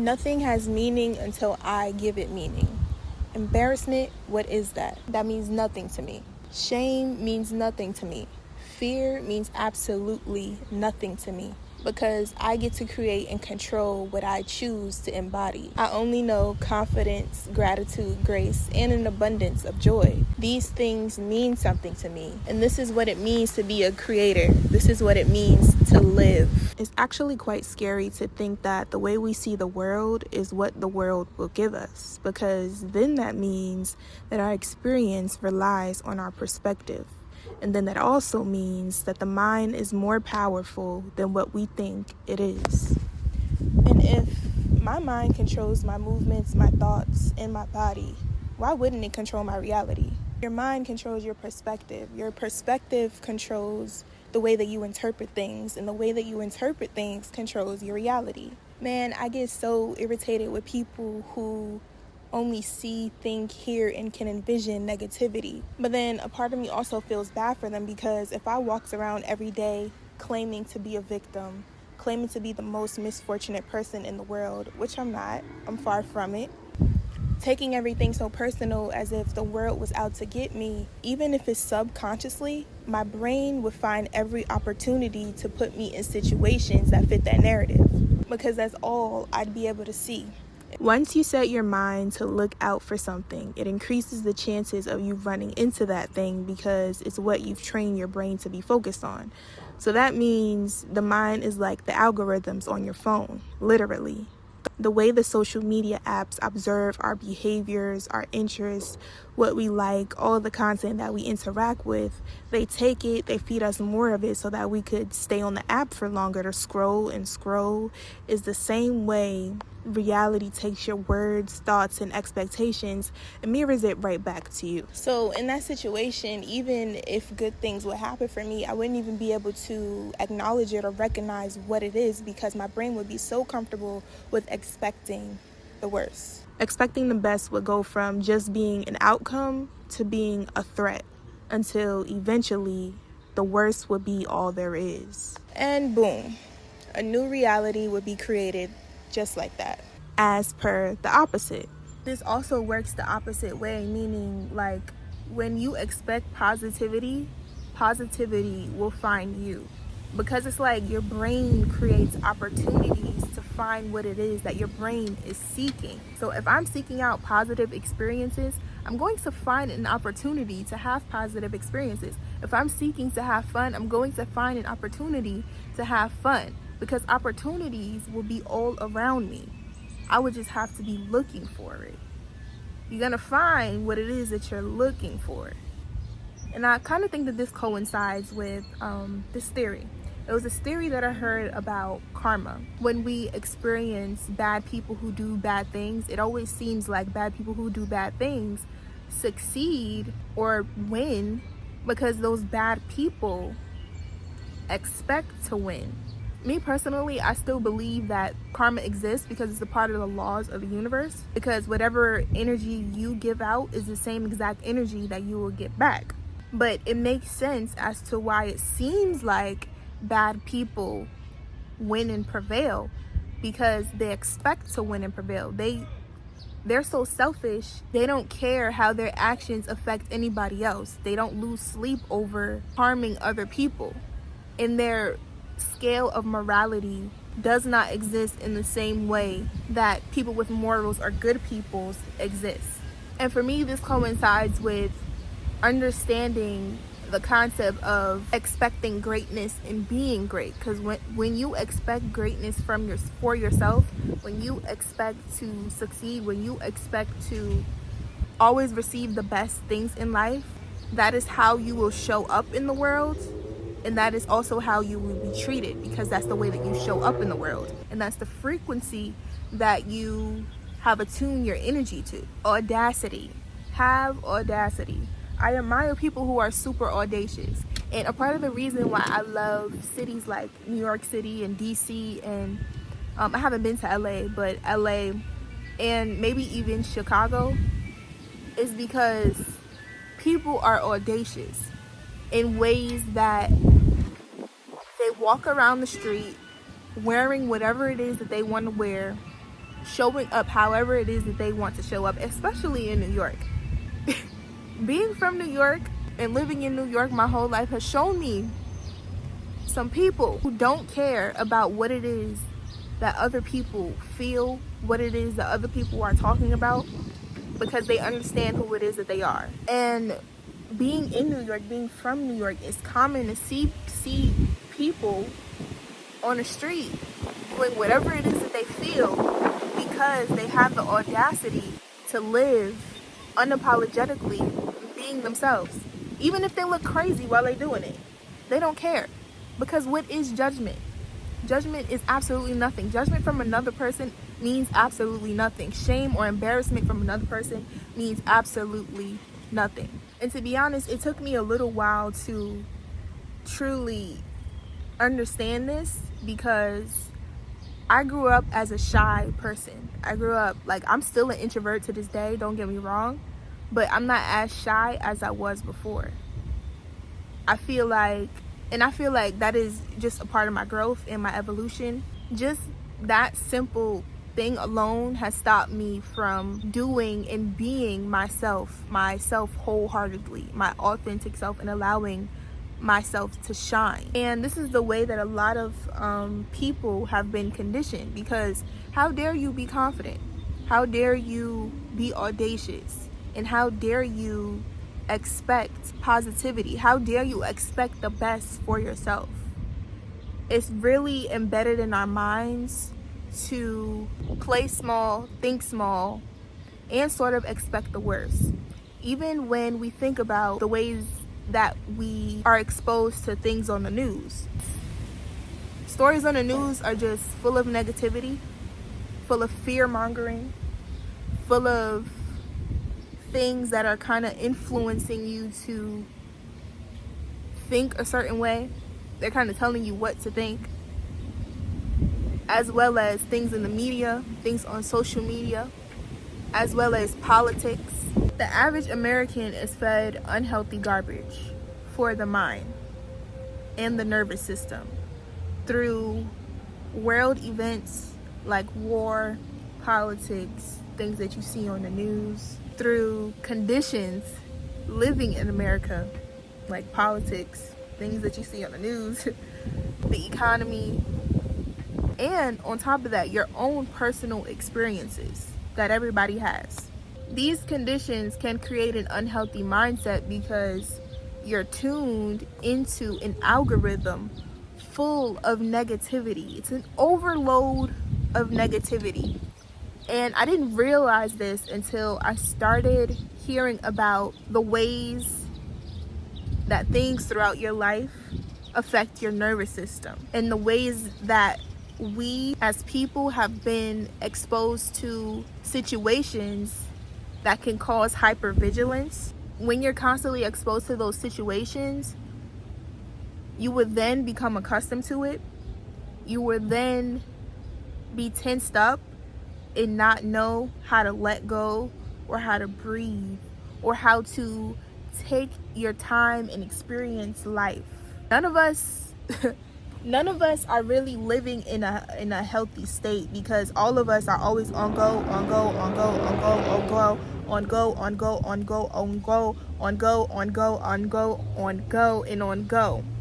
Nothing has meaning until I give it meaning. Embarrassment, what is that? That means nothing to me. Shame means nothing to me. Fear means absolutely nothing to me, because I get to create and control what I choose to embody. I only know confidence, gratitude, grace, and an abundance of joy. These things mean something to me, and this is what it means to be a creator. This is what it means to live. It's actually quite scary to think that the way we see the world is what the world will give us, because then that means that our experience relies on our perspective. And then that also means that the mind is more powerful than what we think it is. And if my mind controls my movements, my thoughts, and my body, why wouldn't it control my reality? Your mind controls your perspective. Your perspective controls the way that you interpret things, and the way that you interpret things controls your reality. Man, I get so irritated with people who only see, think, hear, and can envision negativity. But then a part of me also feels bad for them, because if I walked around every day claiming to be a victim, claiming to be the most misfortunate person in the world, which I'm not, I'm far from it, taking everything so personal as if the world was out to get me, even if it's subconsciously, my brain would find every opportunity to put me in situations that fit that narrative, because that's all I'd be able to see. Once you set your mind to look out for something, it increases the chances of you running into that thing, because it's what you've trained your brain to be focused on. So that means the mind is like the algorithms on your phone, literally. The way the social media apps observe our behaviors, our interests, what we like, all the content that we interact with, they take it, they feed us more of it so that we could stay on the app for longer to scroll and scroll. Is the same way reality takes your words, thoughts, and expectations and mirrors it right back to you. So in that situation, even if good things would happen for me, I wouldn't even be able to acknowledge it or recognize what it is, because my brain would be so comfortable with expecting the worst. Expecting the best would go from just being an outcome to being a threat, until eventually the worst would be all there is. And boom, a new reality would be created just like that, as per the opposite. This also works the opposite way, meaning like when you expect positivity, positivity will find you, because it's like your brain creates opportunities to find what it is that your brain is seeking. So if I'm seeking out positive experiences, I'm going to find an opportunity to have positive experiences. If I'm seeking to have fun, I'm going to find an opportunity to have fun, because opportunities will be all around me. I would just have to be looking for it. You're gonna find what it is that you're looking for. And I kind of think that this coincides with this theory. It was this theory that I heard about karma. When we experience bad people who do bad things, it always seems like bad people who do bad things succeed or win because those bad people expect to win. Me personally, I still believe that karma exists because it's a part of the laws of the universe, because whatever energy you give out is the same exact energy that you will get back. But it makes sense as to why it seems like bad people win and prevail, because they expect to win and prevail. They're so selfish, they don't care how their actions affect anybody else. They don't lose sleep over harming other people. And their scale of morality does not exist in the same way that people with morals or good peoples exist. And for me, this coincides with understanding the concept of expecting greatness and being great. Because when you expect greatness for yourself, when you expect to succeed, when you expect to always receive the best things in life, that is how you will show up in the world. And that is also how you will be treated, because that's the way that you show up in the world. And that's the frequency that you have attuned your energy to. Audacity. Have audacity. I admire people who are super audacious. And a part of the reason why I love cities like New York City and DC, and I haven't been to LA, but LA and maybe even Chicago, is because people are audacious in ways that they walk around the street wearing whatever it is that they want to wear, showing up however it is that they want to show up, especially in New York. Being from New York and living in New York my whole life has shown me some people who don't care about what it is that other people feel, what it is that other people are talking about, because they understand who it is that they are. And being in New York, being from New York, it's common to see people on the street doing whatever it is that they feel because they have the audacity to live unapologetically being themselves. Even if they look crazy while they're doing it, they don't care. Because what is judgment? Judgment is absolutely nothing. Judgment from another person means absolutely nothing. Shame or embarrassment from another person means absolutely nothing. And to be honest, it took me a little while to truly understand this, because I grew up as a shy person. I grew up, like, I'm still an introvert to this day, don't get me wrong, but I'm not as shy as I was before. I feel like that is just a part of my growth and my evolution. Just that simple thing alone has stopped me from doing and being myself wholeheartedly, my authentic self, and allowing myself to shine. And this is the way that a lot of people have been conditioned, because how dare you be confident? How dare you be audacious? And how dare you expect positivity? How dare you expect the best for yourself? It's really embedded in our minds to play small, think small, and sort of expect the worst. Even when we think about the ways that we are exposed to things on the news. Stories on the news are just full of negativity, full of fear-mongering, full of things that are kind of influencing you to think a certain way. They're kind of telling you what to think, as well as things in the media, things on social media, as well as politics. The average American is fed unhealthy garbage for the mind and the nervous system through world events like war, politics, things that you see on the news, through conditions living in America like politics, things that you see on the news, the economy, and on top of that, your own personal experiences that everybody has. These conditions can create an unhealthy mindset because you're tuned into an algorithm full of negativity. It's an overload of negativity. And I didn't realize this until I started hearing about the ways that things throughout your life affect your nervous system, and the ways that we as people have been exposed to situations that can cause hypervigilance. When you're constantly exposed to those situations, you would then become accustomed to it. You would then be tensed up and not know how to let go, or how to breathe, or how to take your time and experience life. None of us are really living in a healthy state, because all of us are always on go,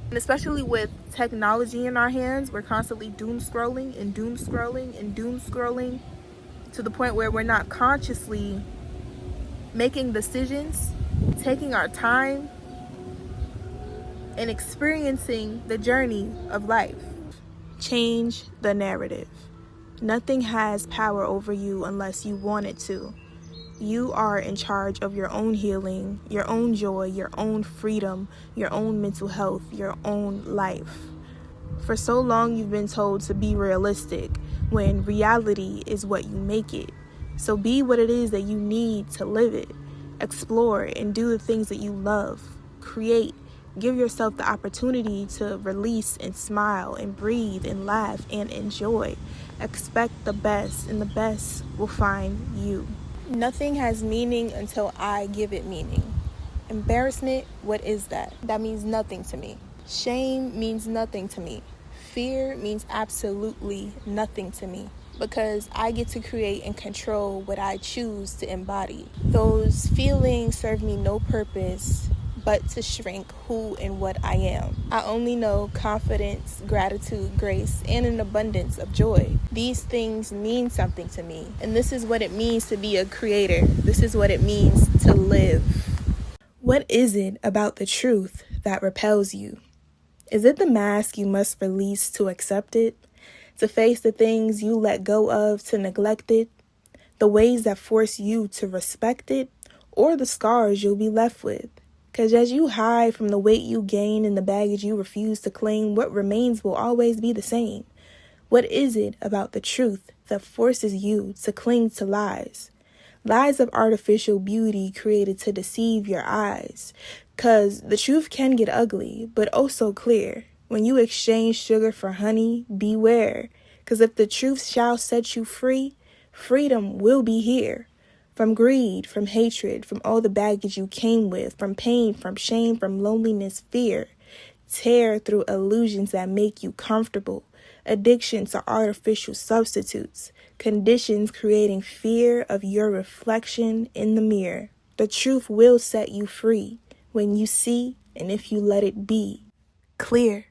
And especially with technology in our hands, we're constantly doom scrolling to the point where we're not consciously making decisions, taking our time, and experiencing the journey of life. Change the narrative. Nothing has power over you unless you want it to. You are in charge of your own healing, your own joy, your own freedom, your own mental health, your own life. For so long, you've been told to be realistic, when reality is what you make it. So be what it is that you need to live it. Explore and do the things that you love. Create. Give yourself the opportunity to release and smile and breathe and laugh and enjoy. Expect the best, and the best will find you. Nothing has meaning until I give it meaning. Embarrassment, what is that? That means nothing to me. Shame means nothing to me. Fear means absolutely nothing to me. because I get to create and control what I choose to embody. Those feelings serve me no purpose but to shrink who and what I am. I only know confidence, gratitude, grace, and an abundance of joy. These things mean something to me, and this is what it means to be a creator. This is what it means to live. What is it about the truth that repels you? Is it the mask you must release to accept it? To face the things you let go of to neglect it? The ways that force you to respect it? Or the scars you'll be left with? Because as you hide from the weight you gain and the baggage you refuse to claim, what remains will always be the same. What is it about the truth that forces you to cling to lies? Lies of artificial beauty created to deceive your eyes. Because the truth can get ugly, but oh so clear. When you exchange sugar for honey, beware. Because if the truth shall set you free, freedom will be here. From greed, from hatred, from all the baggage you came with, from pain, from shame, from loneliness, fear. Tear through illusions that make you comfortable. Addiction to artificial substitutes. Conditions creating fear of your reflection in the mirror. The truth will set you free when you see and if you let it be clear.